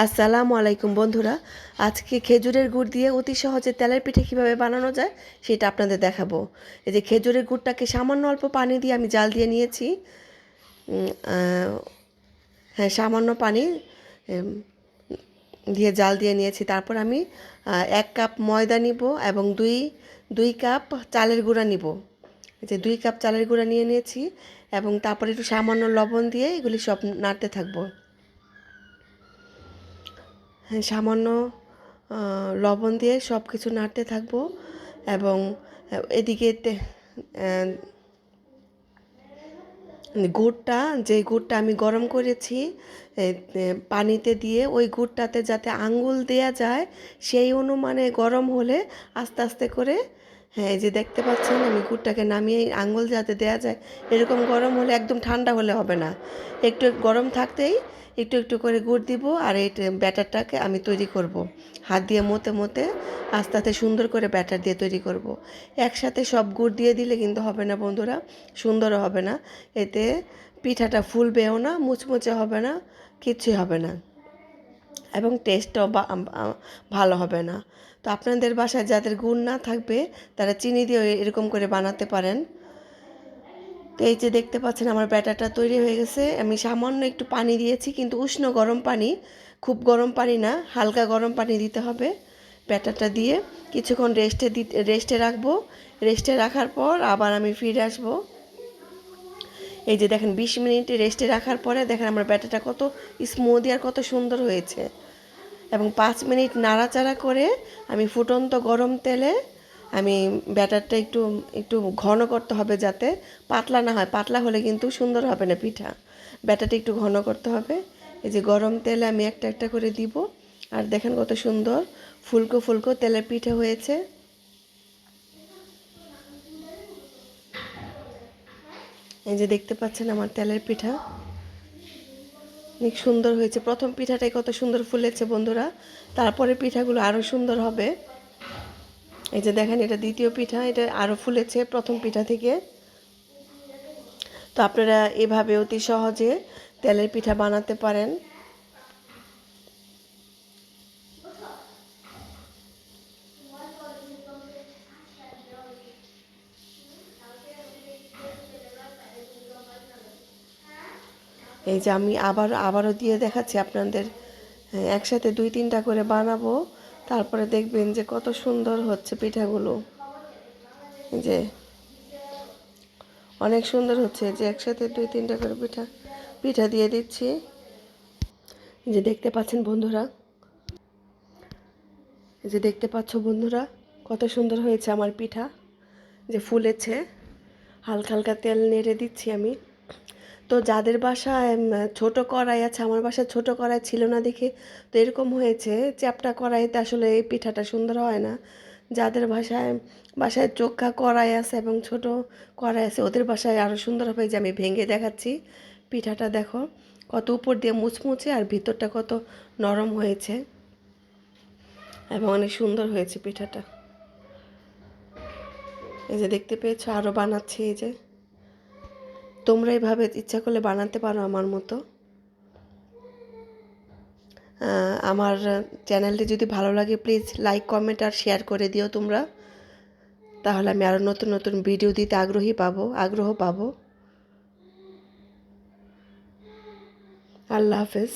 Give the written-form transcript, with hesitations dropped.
আসসালামু আলাইকুম বন্ধুরা। আজকে খেজুরের গুড় দিয়ে অতি সহজে তেলের পিঠে কীভাবে বানানো যায় সেটা আপনাদের দেখাবো। এই যে খেজুরের গুড়টাকে সামান্য অল্প পানি দিয়ে আমি জাল দিয়ে নিয়েছি। হ্যাঁ, সামান্য পানি দিয়ে জাল দিয়ে নিয়েছি। তারপর আমি 1 কাপ ময়দা নিব এবং দুই কাপ চালের গুঁড়া নিব। এই যে 2 কাপ চালের গুঁড়া নিয়ে নিয়েছি এবং তারপরে একটু সামান্য লবণ দিয়ে এগুলি সব নাড়তে থাকবো। হ্যাঁ, সামান্য লবণ দিয়ে সব কিছু নাড়তে থাকবো এবং এদিকে গুড়টা যে গুড়টা আমি গরম করেছি পানিতে দিয়ে ওই গুড়টাতে যাতে আঙ্গুল দেয়া যায় সেই অনুমানে গরম হলে আস্তে আস্তে করে, হ্যাঁ এই যে দেখতে পাচ্ছেন আমি গুড়টাকে নামিয়ে আঙ্গুল যাতে দেয়া যায় এরকম গরম হলে, একদম ঠান্ডা হলে হবে না, একটু গরম থাকতেই একটু একটু করে গুড় দিব আর এই ব্যাটারটাকে আমি তৈরি করব। হাত দিয়ে মতে মতে আস্তে আস্তে সুন্দর করে ব্যাটার দিয়ে তৈরি করব। একসাথে সব গুড় দিয়ে দিলে কিন্তু হবে না বন্ধুরা, সুন্দরও হবে না, এতে পিঠাটা ফুলবেও না, মুচমুচে হবে না, কিচ্ছুই হবে না এবং টেস্টও ভালো হবে না। তো আপনাদের বাসায় যাদের গুড় না থাকবে তারা চিনি দিয়ে এরকম করে বানাতে পারেন। তো এই যে দেখতে পাচ্ছেন আমার ব্যাটারটা তৈরি হয়ে গেছে। আমি সামান্য একটু পানি দিয়েছি, কিন্তু উষ্ণ গরম পানি, খুব গরম পানি না, হালকা গরম পানি দিতে হবে। ব্যাটারটা দিয়ে কিছুক্ষণ রেস্টে রাখবো। রেস্টে রাখার পর আবার আমি ফিরে আসবো। এই যে দেখেন 20 মিনিট রেস্টে রাখার পরে দেখেন আমার ব্যাটারটা কত স্মুদি আর কত সুন্দর হয়েছে। এবং 5 মিনিট নাড়াচাড়া করে আমি ফুটন্ত গরম তেলে আমি ব্যাটারটা একটু একটু ঘন করতে হবে, যাতে পাতলা না হয়, পাতলা হলে কিন্তু সুন্দর হবে না পিঠা। ব্যাটারটা একটু ঘন করতে হবে। এই যে গরম তেলে আমি একটা একটা করে দিব আর দেখেন কত সুন্দর ফুলকো ফুলকো তেলের পিঠা হয়েছে। এই যে দেখতে পাচ্ছেন আমার তেলের পিঠা অনেক সুন্দর হয়েছে। প্রথম পিঠাটাই কত সুন্দর ফুলেছে বন্ধুরা, তারপরে পিঠাগুলো আরও সুন্দর হবে। এই যে দেখেন এটা দ্বিতীয় পিঠা, এটা আরও ফুলেছে প্রথম পিঠা থেকে। তো আপনারা এভাবে অতি সহজে তেলের পিঠা বানাতে পারেন। এই যে আমি আবারও দিয়ে দেখাচ্ছি আপনাদের। একসাথে 2-3টা করে বানাবো, তারপরে দেখবেন যে কত সুন্দর হচ্ছে পিঠাগুলো। এই যে অনেক সুন্দর হচ্ছে, যে একসাথে 2-3টা করে পিঠা দিয়ে দিচ্ছি। এই যে দেখতে পাচ্ছেন বন্ধুরা, এই যে দেখতে পাচ্ছ বন্ধুরা কত সুন্দর হয়েছে আমার পিঠা, যে ফুলেছে। হালকা হালকা তেল নেড়ে দিচ্ছি আমি। তো যাদের বাসায় ছোট কড়াই আছে, আমার বাসায় ছোট কড়াই ছিল না দেখে তো এরকম হয়েছে, চ্যাপটা কড়াইতে আসলে এই পিঠাটা সুন্দর হয় না। যাদের বাসায় চোখা কড়াই আছে এবং ছোট কড়াই আছে ওদের বাসায় আরও সুন্দর হবে। যে আমি ভেঙে দেখাচ্ছি পিঠাটা, দেখো কত উপর দিয়ে মুচমুচে আর ভিতরটা কত নরম হয়েছে এবং অনেক সুন্দর হয়েছে পিঠাটা। এই যে দেখতে পেয়েছো, আরও বানাচ্ছি। এই যে তোমরা এইভাবে ইচ্ছা করলে বানাতে পারো আমার মতো। আমার চ্যানেলটি যদি ভালো লাগে প্লিজ লাইক কমেন্ট আর শেয়ার করে দিও তোমরা, তাহলে আমি আরও নতুন নতুন ভিডিও দিতে আগ্রহ পাবো। আল্লাহ হাফেজ।